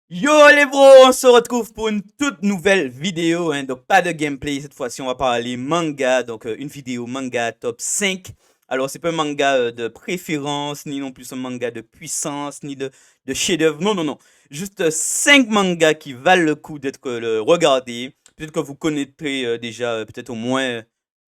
Yo les bros, on se retrouve pour une toute nouvelle vidéo, hein. Donc pas de gameplay, cette fois-ci on va parler manga, donc une vidéo manga top 5. Alors c'est pas un manga de préférence, ni non plus un manga de puissance, ni de chef-d'œuvre, non non non. Juste 5 mangas qui valent le coup d'être regardés. Peut-être que vous connaîtrez déjà peut-être au moins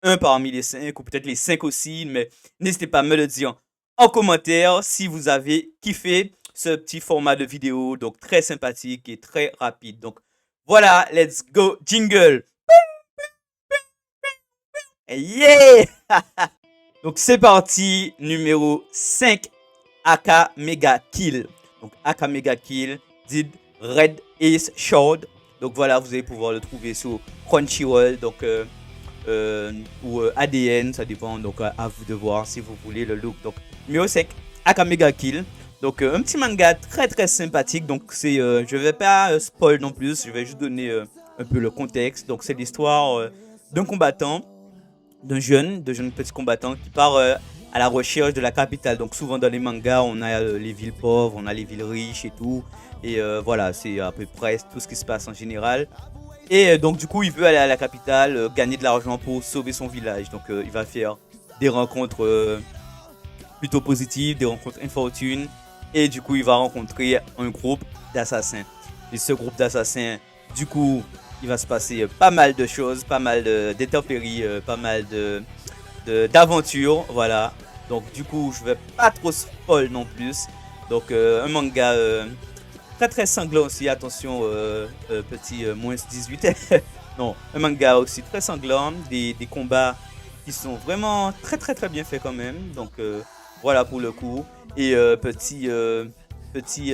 un parmi les 5, ou peut-être les 5 aussi, mais n'hésitez pas à me le dire en commentaire si vous avez kiffé ce petit format de vidéo, donc très sympathique et très rapide. Donc voilà, let's go, jingle. Yeah! Donc c'est parti, numéro 5, Aka Mega Kill. Donc Aka Mega Kill, did Red Ace Shard. Donc voilà, vous allez pouvoir le trouver sur Crunchyroll, donc ou ADN, ça dépend, donc à vous de voir si vous voulez le look. Donc numéro 5, Aka Mega Kill. Donc un petit manga très très sympathique. Donc c'est, je vais pas spoil non plus, je vais juste donner un peu le contexte. Donc c'est l'histoire d'un combattant, de jeunes petits combattants qui part à la recherche de la capitale. Donc souvent dans les mangas, on a les villes pauvres, on a les villes riches et tout. Et voilà, c'est à peu près tout ce qui se passe en général. Et donc du coup, il veut aller à la capitale, gagner de l'argent pour sauver son village. Donc il va faire des rencontres plutôt positives, des rencontres infortunes. Et du coup, il va rencontrer un groupe d'assassins. Et ce groupe d'assassins, du coup, il va se passer pas mal de choses, pas mal d'intempéries, pas mal d'aventures. Voilà. Donc du coup, je vais pas trop spoil non plus. Donc un manga très très sanglant aussi, attention, petit moins 18. Non, un manga aussi très sanglant, des combats qui sont vraiment très très très bien faits quand même. Donc voilà pour le coup. Et petit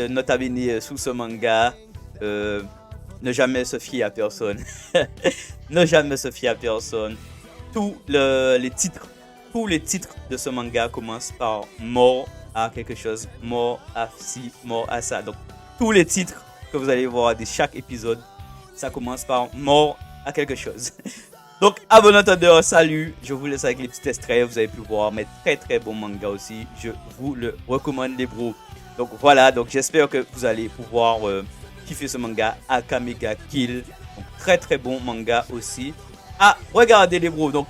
note à bene sous ce manga, euh, ne jamais se fier à personne. Ne jamais se fier à personne. Les titres, tous les titres de ce manga commencent par mort à quelque chose, mort à ci, mort à ça. Donc tous les titres que vous allez voir de chaque épisode, ça commence par mort à quelque chose. Donc, à bon entendeur, salut. Je vous laisse avec les petits extraits. Vous avez pu voir mes très très bons mangas aussi. Je vous le recommande, les bros. Donc voilà, donc j'espère que vous allez pouvoir kiffer ce manga Akamega Kill. Donc, très très bon manga aussi. Ah, regardez les bros. Donc,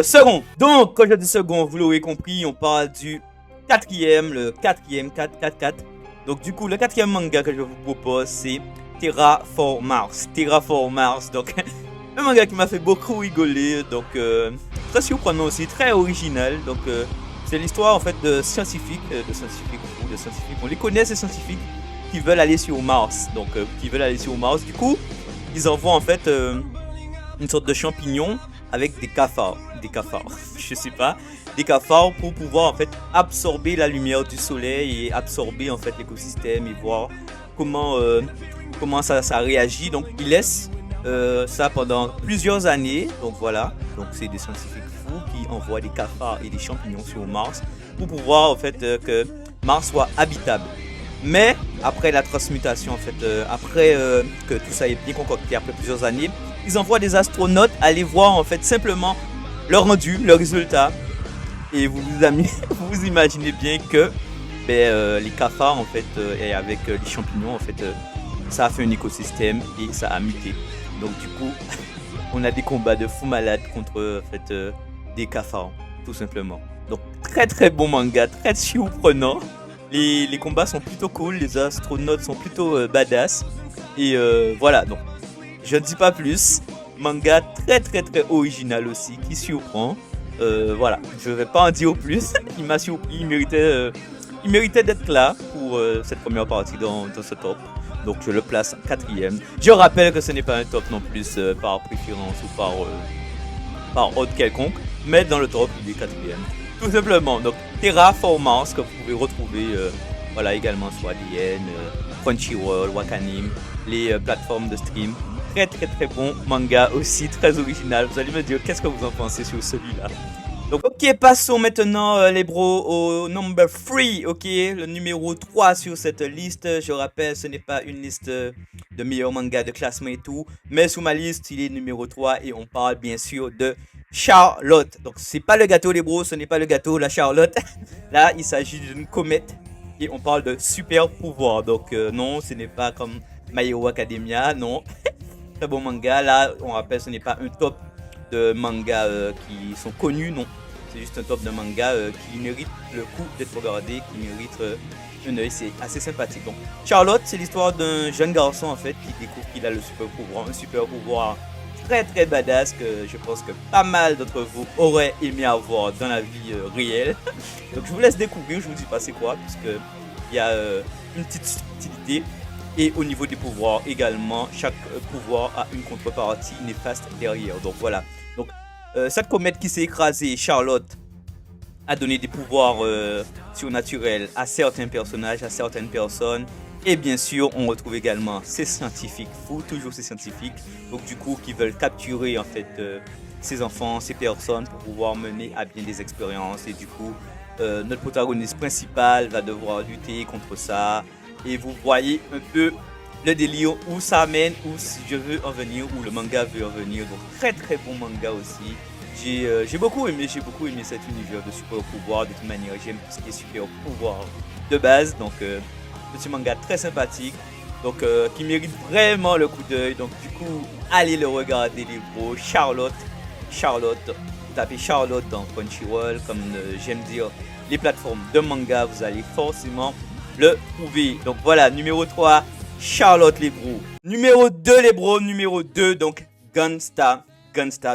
second. Donc, quand je dis second, vous l'aurez compris, on parle du quatrième, le quatrième, 4, 4, 4. Donc, du coup, le quatrième manga que je vous propose, c'est Terraform Mars. Terraform Mars. Donc, un manga qui m'a fait beaucoup rigoler. Donc, très surprenant aussi, très original. Donc, c'est l'histoire en fait de scientifiques, de scientifiques. On les connaît ces scientifiques qui veulent aller sur Mars. Donc, qui veulent aller sur Mars. Du coup, ils envoient en fait une sorte de champignon avec des cafards, je sais pas, des cafards pour pouvoir en fait absorber la lumière du soleil et absorber en fait l'écosystème et voir comment ça réagit. Donc ils laissent ça pendant plusieurs années. Donc voilà, donc c'est des scientifiques fous qui envoient des cafards et des champignons sur Mars pour pouvoir en fait que Mars soit habitable. Mais après la transmutation, en fait, après que tout ça est bien concocté, après plusieurs années, ils envoient des astronautes aller voir en fait simplement leur rendu, leur résultat. Et vous vous imaginez bien que les cafards en fait et avec les champignons en fait, ça a fait un écosystème et ça a muté. Donc du coup, on a des combats de fous malades contre en fait des cafards, tout simplement. Donc très très bon manga, très surprenant. Les combats sont plutôt cool, les astronautes sont plutôt badass. Et voilà, donc je ne dis pas plus. Manga très très très original aussi, qui surprend. Voilà, je ne vais pas en dire plus. Il m'a surpris, il méritait d'être là pour cette première partie dans ce top. Donc je le place en quatrième. Je rappelle que ce n'est pas un top non plus par préférence ou par ordre quelconque, mais dans le top il est quatrième. Tout simplement. Donc Terraformance que vous pouvez retrouver voilà, également sur ADN, Crunchyroll, Wakanim, les plateformes de stream. Très très très bon manga aussi, très original. Vous allez me dire qu'est-ce que vous en pensez sur celui-là. Donc ok, passons maintenant les bros au number 3, ok, le numéro 3 sur cette liste. Je rappelle, ce n'est pas une liste de meilleurs mangas de classement et tout, mais sur ma liste, il est numéro 3 et on parle bien sûr de Charlotte. Donc c'est pas le gâteau les bros, ce n'est pas le gâteau, la Charlotte. Là, il s'agit d'une comète et on parle de super pouvoir. Donc non, ce n'est pas comme My Hero Academia, non. Très bon manga. Là, on rappelle, ce n'est pas un top de mangas qui sont connus, non. C'est juste un top de mangas qui mérite le coup d'être regardé, qui mérite un œil. C'est assez sympathique. Donc, Charlotte, c'est l'histoire d'un jeune garçon en fait qui découvre qu'il a le super pouvoir, un super pouvoir très très badass que je pense que pas mal d'entre vous auraient aimé avoir dans la vie réelle. Donc, je vous laisse découvrir. Je vous dis pas c'est quoi, puisque il y a une petite subtilité. Et au niveau des pouvoirs également, chaque pouvoir a une contrepartie néfaste derrière. Donc voilà. Donc cette comète qui s'est écrasée, Charlotte, a donné des pouvoirs surnaturels à certains personnages, à certaines personnes. Et bien sûr, on retrouve également ces scientifiques fous, toujours ces scientifiques, donc du coup qui veulent capturer en fait ces enfants, ces personnes pour pouvoir mener à bien des expériences. Et du coup, notre protagoniste principal va devoir lutter contre ça. Et vous voyez un peu le délire où ça mène, où je veux en venir, où le manga veut en venir. Donc très très bon manga aussi. J'ai beaucoup aimé cet univers de super pouvoir. De toute manière, j'aime tout ce qui est super pouvoir de base. Donc petit manga très sympathique. Donc qui mérite vraiment le coup d'œil. Donc du coup, allez le regarder les bros. Charlotte. Vous tapez Charlotte dans Crunchyroll, comme j'aime dire les plateformes de manga, vous allez forcément le trouver. Donc voilà, numéro 3, Charlotte les bros. Numéro 2 les bros, numéro 2, donc Gunsta.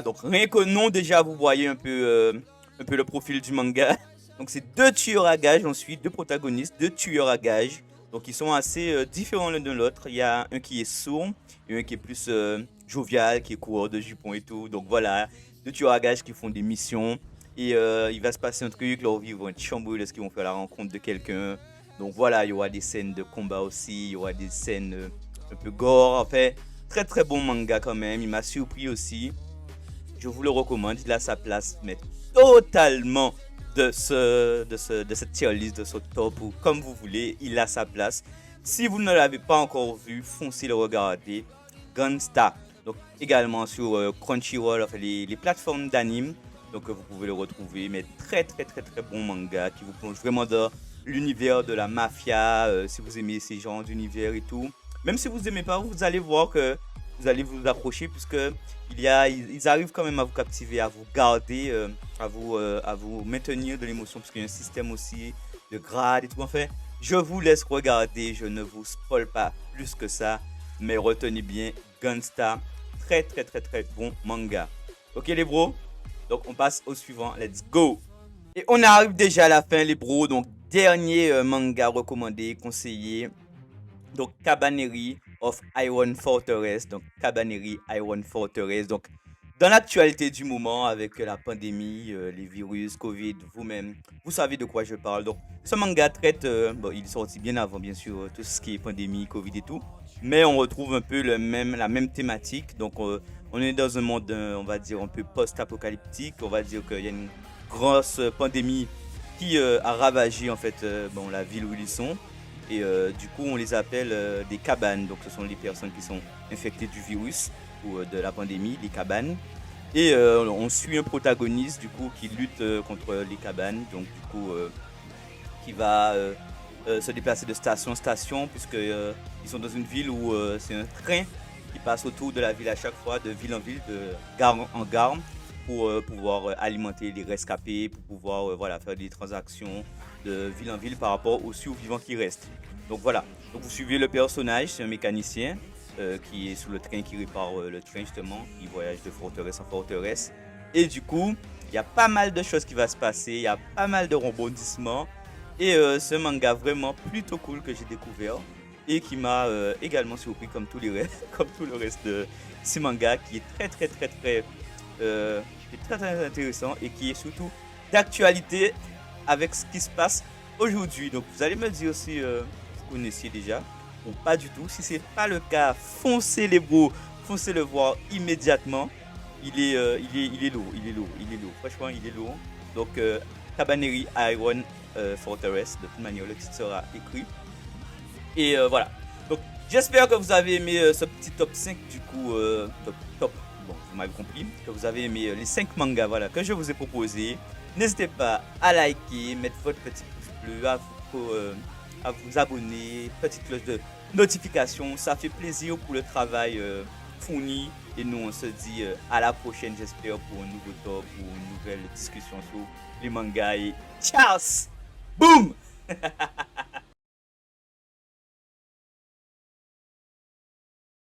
Donc rien que nom déjà, vous voyez un peu le profil du manga. Donc c'est deux tueurs à gages, ensuite deux protagonistes, deux tueurs à gages. Donc ils sont assez différents l'un de l'autre. Il y a un qui est sourd et un qui est plus jovial, qui est coureur de jupons et tout. Donc voilà, deux tueurs à gages qui font des missions. Et il va se passer un truc, leur vie vont être chamboulés lorsqu'ils vont faire la rencontre de quelqu'un. Donc voilà, il y aura des scènes de combat aussi, il y aura des scènes un peu gore. En fait, très très bon manga quand même, il m'a surpris aussi. Je vous le recommande, il a sa place, mais totalement de cette tier list, de ce top, ou comme vous voulez, il a sa place. Si vous ne l'avez pas encore vu, foncez le regarder. Gunsta, donc également sur Crunchyroll, enfin les plateformes d'anime. Donc vous pouvez le retrouver, mais très très très très bon manga qui vous plonge vraiment dans l'univers de la mafia, si vous aimez ces genres d'univers et tout. Même si vous n'aimez pas, vous allez voir que vous allez vous accrocher puisque ils arrivent quand même à vous captiver, à vous garder, à vous maintenir de l'émotion parce qu'il y a un système aussi de grade et tout. Enfin, je vous laisse regarder, je ne vous spoil pas plus que ça, mais retenez bien Gunsta, très très très très bon manga. Ok les bros, donc on passe au suivant, let's go. Et on arrive déjà à la fin les bros, donc dernier manga recommandé, conseillé. Donc Cabaneri of Iron Fortress. Donc Cabaneri Iron Fortress. Donc dans l'actualité du moment avec la pandémie, les virus, Covid, vous-même, vous savez de quoi je parle. Donc ce manga traite, bon, il est sorti bien avant bien sûr, tout ce qui est pandémie, Covid et tout. Mais on retrouve un peu la même thématique. Donc on est dans un monde, on va dire, un peu post-apocalyptique. On va dire qu'il y a une grosse pandémie qui a ravagé en fait bon, la ville où ils sont. Et du coup, on les appelle des cabanes. Donc, ce sont les personnes qui sont infectées du virus ou de la pandémie, les cabanes. Et on suit un protagoniste, du coup, qui lutte contre les cabanes. Donc, du coup, qui va se déplacer de station en station, puisqu'ils sont dans une ville où c'est un train qui passe autour de la ville à chaque fois, de ville en ville, de gare en gare, pour pouvoir alimenter les rescapés, pour pouvoir voilà, faire des transactions de ville en ville par rapport aux survivants qui restent. Donc voilà, donc vous suivez le personnage, c'est un mécanicien qui est sous le train, qui répare le train justement, il voyage de forteresse en forteresse. Et du coup, il y a pas mal de choses qui vont se passer, il y a pas mal de rebondissements. Et c'est un manga vraiment plutôt cool que j'ai découvert et qui m'a également surpris comme tous les restes, comme tout le reste de ce manga qui est qui est très très intéressant et qui est surtout d'actualité avec ce qui se passe aujourd'hui. Donc vous allez me dire si vous connaissiez déjà ou pas du tout. Si c'est pas le cas, foncez les bros, foncez le voir immédiatement. Il est lourd, il est lourd. Franchement, il est lourd. Donc Cabaneri Iron Fortress, de toute manière le titre sera écrit. Et voilà. Donc j'espère que vous avez aimé ce petit top 5 du coup top. Bon, vous m'avez compris que vous avez aimé les 5 mangas voilà que je vous ai proposés. N'hésitez pas à liker, mettre votre petit pouce bleu, à vous abonner, petite cloche de notification. Ça fait plaisir pour le travail fourni. Et nous, on se dit à la prochaine, j'espère, pour un nouveau top, pour une nouvelle discussion sur les mangas. Et ciao! Boum!